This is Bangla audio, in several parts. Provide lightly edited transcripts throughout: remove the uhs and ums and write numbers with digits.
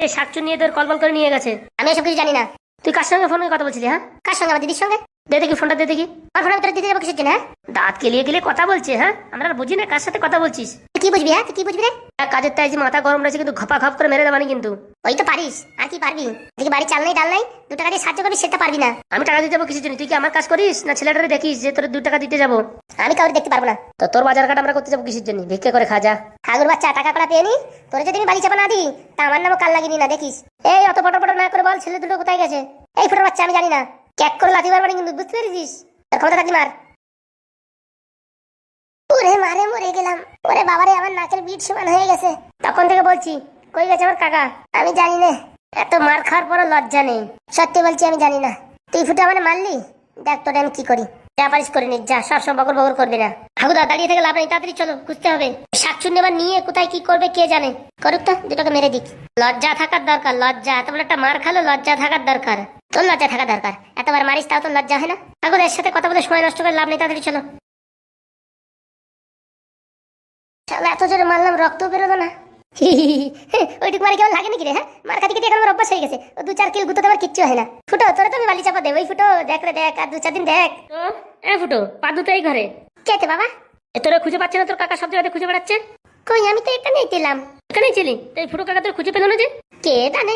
এই শাকচুর নিয়ে তোর কলবল করে নিয়ে গেছে। আমি এসব কিছু জানি না। তুই কার সঙ্গে ফোনে কথা বলছিলি? হ্যাঁ, কার সঙ্গে? আমার দিদির সঙ্গে। দে দেখি ফোনটা, দে দেখি। আমার ফোন তোর দিতে যাবো কিসের জন্য? হ্যাঁ, দাঁত কেলিয়ে গেলে কথা বলছে। হ্যাঁ, আমরা আর বুঝি না কার সাথে কথা বলছিস। তুই কি বুঝবি? হ্যাঁ, তুই কি বুঝবি রে? কাজের তাই যে মাথা গরম রয়েছে, কিন্তু ঘপা ঘপ করে মেরে দেবানি কিন্তু। ওই তো পারিস, আর কি পারবি? দেখি বাড়ি চাল নাই ডাল নাই, 2 টাকা দিয়ে সাহায্য করবি, সেটা পারবি না। আমি টাকা দিতে যাবো কিসের জন্য? তুই কি আমার কাজ করিস না ছেলেটারে দেখিস যে তোর 2 টাকা দিতে যাবো? আমি কাউকে দেখতে পারবো না। তো তোর বাজার ঘাট আমরা করতে যাবো কিসের জন্য? ভিক্ষে করে খা যা। হাগুর বাচ্চা, টাকা কড়া পেয়ে নি, তোরে যদি আমি বাড়ি চাপা না দিই তা আমার নামও কাল লাগিনি না, দেখিস। এই অত পটো পটো না করে বল, ছেলে দুটো কোথায় গেছে? এই ফোটার বাচ্চা, আমি জানি না। ক্যাক করে লাথি মারবানি কিন্তু, বুঝতে পেরেছিস? তোর ক্ষমতা থাকলি মার। ওরে মারে, মরে গেলাম। ওরে বাবারে, আমার নাকের বিট সমান হয়ে গেছে। তখন থেকে বলছি কই গেছে আমার কাকা? আমি জানি না। এত মার খাওয়ার পরও লজ্জা নেই। সত্যি বলছি, আমি জানি না। তুই ফুটে আমার মারলি, দেখ তোরে আমি কি করি। যা পারিস করে নিস, যা। সবসময় বকর বকর করবি না। হাগুদা, দাঁড়িয়ে থেকে লাভ নেই, তাড়াতাড়ি চলো, খুঁজতে হবে। শাকচুন্নি এবার নিয়ে কোথায় কি করবে কে জানে। করুক তো, 2 টাকা মেরে দিক। লজ্জা থাকার দরকার, লজ্জা। এত বড় একটা মার খালো, লজ্জা থাকার দরকার। তোর লজ্জা থাকা দরকার। এতবার মারিস তাও তোর লজ্জা হয় না? হাগুদা, এর সাথে কথা বলে সময় নষ্ট করে লাভ নেই, তাড়াতাড়ি চলো। শালা এত জোরে মারলাম, রক্ত বেরোলো না। ওইটুকু মারি কেমন লাগে নাকি রে? হ্যাঁ, মার খাতি কেটে এখন আমার অভ্যাস হয়ে গেছে। ও 2-4 কিল গুঁতোতে আমার কিচ্ছু হয় না। ফুটো, তোরা তো আমি বালি চাপা দেব। ওই ফুটো, দেখ রে দেখ, আর 2-4 দিন দেখ। ফুটো, পাদু তো এই ঘরে। কে আছে বাবা? তোরা খুঁজে পাচ্ছে না? তোর কাকা সব জায়গাতে খুঁজে বেড়াচ্ছে। কই, আমি তো এখানেই ছিলাম। এখানেই ছিলি? তো এই ফুটো কাকা তোর খুঁজে পেলো না যে? কে জানে?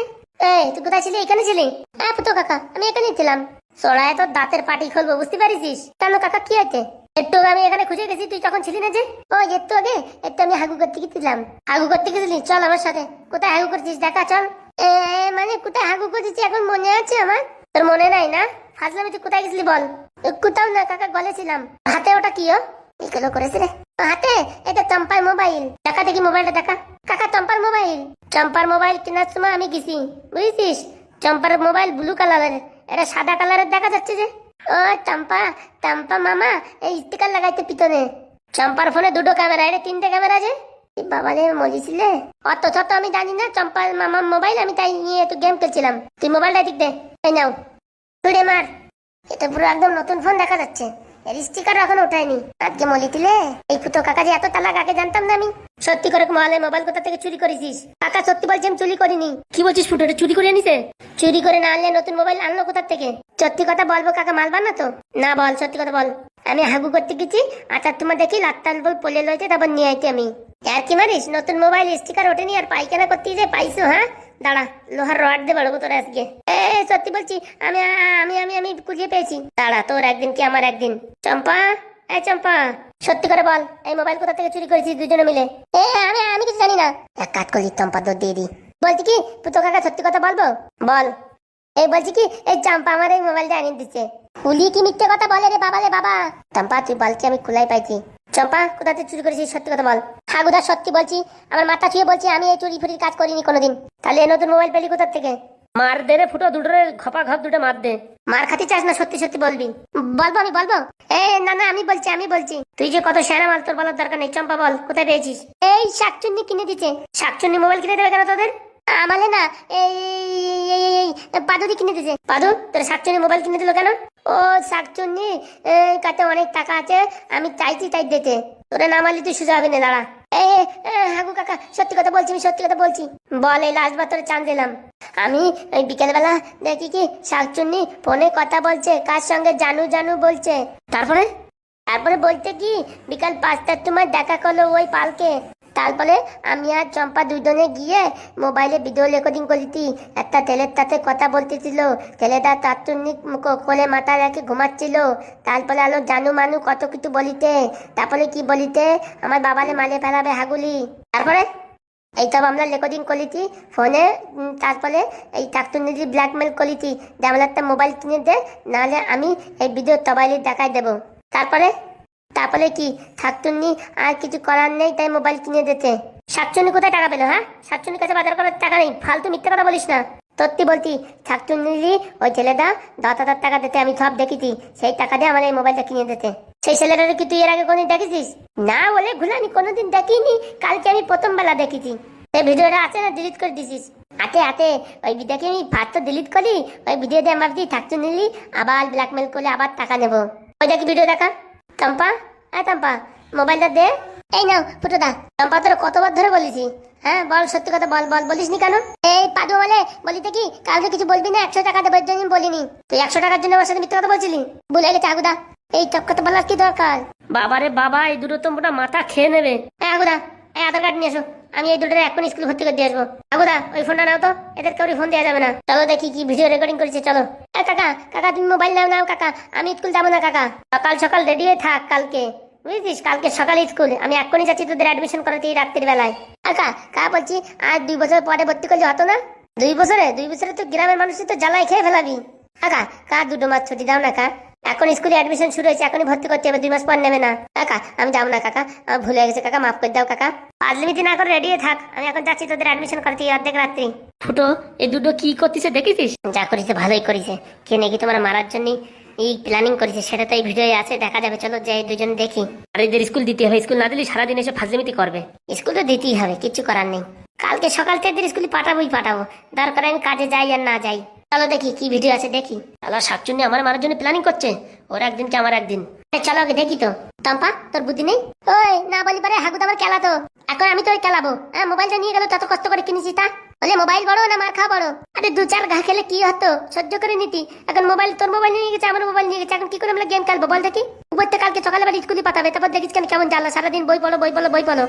এই তুই কোথায় ছিলি? এখানে ছিলি? হ্যাঁ ফুটো কাকা, আমি এখানেই ছিলাম। সোড়ায় তোর দাঁতের পাটি খুলবো, বুঝতে পারিস? কেন কাকা, কি হয়েছে? একটু আমি এখানে খুঁজে গেছি, তুই তখন ছিলি না যে। ও একটু আগে একটু আমি হাগু করতে গেছিলাম। হাগু করতে গেছিলি? চল আমার সাথে। কোথায় হাগু করছিস দেখা, চল। মানে কোথায় হাগু করছিস এখন মনে আছে আমার? তোর মনে নাই না? ফাজলামি, তুই কোথায় গেছিলি বল। কোথাও না কাকা, বলেছিলাম। হাতে ওটা কি? এগুলো করেছে রে হাতে? এটা চম্পার মোবাইল। দেখা দেখি মোবাইলটা দেখা। কাকা, চম্পার মোবাইল। চম্পার মোবাইল কেনার সময় আমি গেছি, বুঝেছিস? চম্পার মোবাইল ব্লু কালারের, এটা সাদা কালারের দেখা যাচ্ছে যে। ও চম্পা, চম্পা মামা এই স্টিকার লাগাইতে পিছনে। চম্পার ফোনে 2টো ক্যামেরা, এটা 3টে ক্যামেরা যে। বাবা রে, মজেছিলে। অত ছোট আমি জানি না। চম্পার মামার মোবাইল, আমি তাই নিয়ে একটু গেম খেলছিলাম। তুই মোবাইলটা ঠিক দে। এই নাও, তুই মার। এটা পুরো একদম নতুন ফোন দেখা যাচ্ছে। এর স্টিকার এখন ওঠায়নি। আজকে মলি দিলে এই ফুটো কাকা যে এত তালাক, আগে জানতাম না আমি। সত্যি করে মহলে মোবাইল কোথা থেকে চুরি করেছিস? কাকা সত্যি বলছি, আমি চুরি করিনি। কি বলছিস ফুটো? এটা চুরি করে আনিছে? চুরি করে না আনলে নতুন মোবাইল আনলো কোথা থেকে? সত্যি কথা বলবো কাকা, মালবা না তো? না বল, সত্যি কথা বল। আমি হাগু করতে গেছি, আচার তোমার দেখি লাত্তাল বল পলে লইতে, তারপর নিয়ে আইতে আমি। আর কি মারিস? নতুন মোবাইল স্টিকার ওঠেনি আর পাইখানা করতে যে পাইছো? হ্যাঁ দাঁড়া, লোহার রড দিয়ে বাড়বো তোর আজকে। সত্যি বলছি, আমি আমি আমি আমি খুঁজে পেয়েছি। দাঁড়া, তোর একদিন কি আমার একদিন। চম্পা, এই চম্পা, সত্যি করে বল, এই মোবাইল কোথা থেকে চুরি করেছিস দুজনে মিলে? আমি আমি কিছু জানি না। এক কাজ করি, চম্পা দৌড় দিয়ে দি। বলছি কি পুতো কাকা, সত্যি কথা বলবো? বল। এই বলছি কি, এই চম্পা আমার এই মোবাইলটা আনিয়ে দিচ্ছে। খুলি কি মিথ্যে কথা বলে রে বাবা রে বাবা? চম্পা তুই বলছি, আমি খোলাই পাইছি। চম্পা, কোথা থেকে চুরি করেছিস সত্যি কথা বল। হাগুদা সত্যি বলছি, আমার মাথা ছুঁয়ে বলছি, আমি এই চুরি ফুরির কাজ করিনি কোনোদিন। তাহলে এই নতুন মোবাইল পেলি কোথা থেকে? মার দে রে ফুটো, দুটোরে ঘপা ঘপ 2টা মার দে। মার খাতে চাস না? সত্যি সত্যি বলবি? বলবো, আমি বলবো। না না, আমি বলছি, আমি বলছি। তুই যে কত সেরা মাল, তোর বলার দরকার নেই। চম্পা বল, কোথায় পেয়েছিস? এই শাকচুন্নি কিনে দিচ্ছে। শাকচুন্নি মোবাইল কিনে দেবে কেন তোদের? আমালে না, এই পাদুদি কিনে দিছে। পাদু, তোর শাকচুন্নি মোবাইল কিনে দিল কেন? ও শাকচুন্নি কাছে অনেক টাকা আছে, আমি চাইছি তাই দিতে। তোরে না মারলি তুই সোজা হবে না, দাঁড়া। হাগু কাকা, সত্যি কথা বলছি, আমি সত্যি কথা বলছি। বল, এই লাস্টবার তোরে চান দিলাম। আমি ওই বিকেলবেলা দেখি কি শাকচুন্নি ফোনে কথা বলছে, কার সঙ্গে জানু জানু বলছে। তারপরে তারপরে বলতে কি, বিকাল 5টার সময় দেখা করলো ওই পালকে। তারপরে আমি আর চম্পা দুজনে গিয়ে মোবাইলে ভিডিও রেকর্ডিং করিতি। একটা ছেলের সাথে কথা বলতেছিল, ছেলেটা তাত্তুনি কোলে মাথা রেখে ঘুমাচ্ছিল। তারপরে আলো জানু মানু কত কিছু বলিতে। তারপরে কি বলিতে, আমার বাবারে মালে ফেলাবে হাগুলি। তারপরে এইসব আমরা রেকর্ডিং করিতি ফোনে। তারপরে এই তাত্তুনিজি ব্ল্যাকমেল করিতি যে আমার একটা মোবাইল কিনে দে, নাহলে আমি এই ভিডিও তবাইলে দেখাই দেবো। তারপরে তারপরে কি, শাকচুন্নি আর কিছু করার নেই তাই মোবাইল কিনে দিতে। শাকচুন্নি কোথায় টাকা পেলো? হ্যাঁ, শাকচুন্নির কাছে বাজার করার টাকা নেই। ফালতু মিথ্যে কথা বলিস না। সত্যি বলতি, শাকচুন্নি ওই ছেলেটা 10,000 টাকা দিতে, আমি সব দেখেছি। সেই টাকা দিয়ে আমার এই মোবাইলটা কিনে দিতে। সেই ছেলেটাকে কি তুই এর আগে কোনদিন দেখেছিস? না বলে ঘুরে, আমি কোনোদিন দেখিনি। কালকে আমি প্রথম বেলা দেখেছি। এই ভিডিওটা আছে না, ডিলিট করে দিছিস? হাতে হাতে ওই ভিডিওকে আমি ফার্স্ট ডিলিট করি। ওই ভিডিও দিয়ে আমার দিয়ে শাকচুন্নি আবার ব্ল্যাকমেল করে আবার টাকা নেবো। ওই দেখি ভিডিও দেখা। চম্পা, চম্পা মোবাইলটা দে। এই নাও ফুটোদা। চম্পা, তোর কতবার ধরে বলেছি হ্যাঁ বল, সত্যি কথা বল, বল, বলিস নি কেন? এই পাদু বলে বলিতে কি কালকে কিছু বলবি না, 100 টাকা দেবার জন্য বলিনি। তুই 100 টাকার জন্য আমার সাথে মিথ্যা কথা বলছিলি? ভুলে গেছে হাগুদা, এই সব কথা বলার কি দরকার? বাবারে বাবা, এই দুটো তো মোটা মাথা খেয়ে নেবে। হাগুদা, এই আধার কার্ড নিয়ে এসো, আমি এই দুটোর এখন স্কুল ভর্তি করে দিয়ে আসবো। হাগুদা, ওই ফোনটা নাও তো, এদের কাউরি ফোন দেওয়া যাবে না। চলো দেখি কি ভিডিও রেকর্ডিং করেছে, চলো। কাকা, কাকা তুমি মোবাইল নাও, নাও কাকা, আমি স্কুল যাবো না কাকা। সকাল সকাল রেডি হয়ে থাক কালকে, বুঝেছিস? কালকে সকালে স্কুল, আমি এক্ষুনি যাচ্ছি তোদের অ্যাডমিশন করাতে এই রাত্রির বেলায়। কাকা বলছি, আর 2 বছর পরে ভর্তি করলে হতো না? 2 বছরে তো গ্রামের মানুষের তো জ্বালায় খেয়ে ফেলাবি। কাকা 2 মাস ছুটি দাও না কা, এখন স্কুলে অ্যাডমিশন শুরু হয়েছে, এখনই ভর্তি করতে হবে, 2 মাস পর নেবে না। কাকা আমি যাবো না কাকা, আমার ভুলে গেছে কাকা, মাফ করে দাও কাকা। পাজলিমিতি না করে রেডি থাক, আমি এখন যাচ্ছি তোদের অ্যাডমিশন করতে অর্ধেক রাত্রি। ফুটো, এই দুটো কি করতেছে দেখেছিস? যা করেছে ভালোই করেছে, কে নাকি তোমার মারার জন্য এই প্ল্যানিং করেছে সেটা তো এই ভিডিও আছে, দেখা যাবে, চলো যাই দুজন দেখি। আর এদের স্কুল দিতে হবে, স্কুল না দিলে সারাদিন এসে ফাজলিমিতি করবে। স্কুল তো দিতেই হবে, কিচ্ছু করার নেই। কালকে সকাল থেকে এদের স্কুলে পাঠাবো, দরকার আমি কাজে যাই আর না যাই। চলো দেখি কি ভিডিও আছে, দেখি। শালা শাকচুন্নি আমার মারার জন্য প্ল্যানিং করছে, ওর একদিন কি আমার একদিন। চলো আগে দেখি তো। টম্পা, তোর বুদ্ধি নেই? ওই না বলি পারে, হাগুদা আমার খেলা তো, এখন আমি তোর খেলাবো। হ্যাঁ, মোবাইলটা নিয়ে গেল, তত কষ্ট করে কিনেছি তা বলে মোবাইল বড় না মার খাওয়া বড়? আরে 2-4 ঘা খেলে কি হতো, সহ্য করে নিতি। এখন মোবাইল, তোর মোবাইল নিয়ে গেছে, আমার মোবাইল নিয়ে গেছে, এখন কি করে আমরা গেম খেলবো বল দেখি? উপরতে কালকে সকালে বাড়ি স্কুলে পাঠাবে, তারপর দেখিস কেমন জ্বালা, সারাদিন বই পড়ো বই পড়ো বই পড়ো।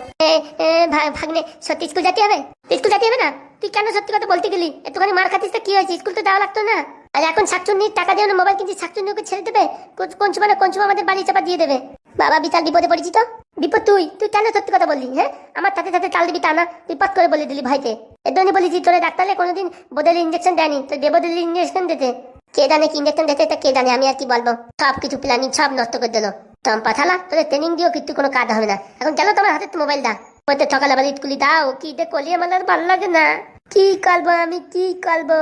ভাগ্নে, সত্যি স্কুল যেতে হবে? স্কুল যেতে হবে না? তুই কেন সত্যি কথা বলতে গেলি? একটুখানি মার খাতিস তো কি হয়েছে, স্কুল তো যাওয়া লাগতো না? আর এখন শাকচুন্নির টাকা দিয়ে মোবাইল কিনছি, শাকচুন্নি ওকে ছেড়ে দেবে? কোন সময় আমাদের বাড়ি চাপা দিয়ে দেবে। বাবা বিশাল বিপদে পড়েছি তো। বিপদ তুই কেন সত্যি কথা বললি? হ্যাঁ, আমার তাতে তাল দিবি তা না, তুই পট করে বলে দিলি ভাইতে। এর জন্য বলেছি তোরে ডাক্তারলে কোনোদিন বদলে ইঞ্জেকশন দেয়নি, তো বদলে ইঞ্জেকশন দিতে। কে জানে কি ইঞ্জেকশন দিতে, তা কে জানে, আমি আর কি বলবো। সব কিছু প্ল্যানিং সব নষ্ট করে দিল। চম্পা থালা, তোদের ট্রেনিং দিও কিন্তু কোনো কাজ হবে না। এখন চলো তোমার হাতে মোবাইল দা, বলতে সকালে বাড়ি স্কুলি দাও, কি দে কলি, আমার আর ভালো লাগে না। কি করবো আমি, কি করবো?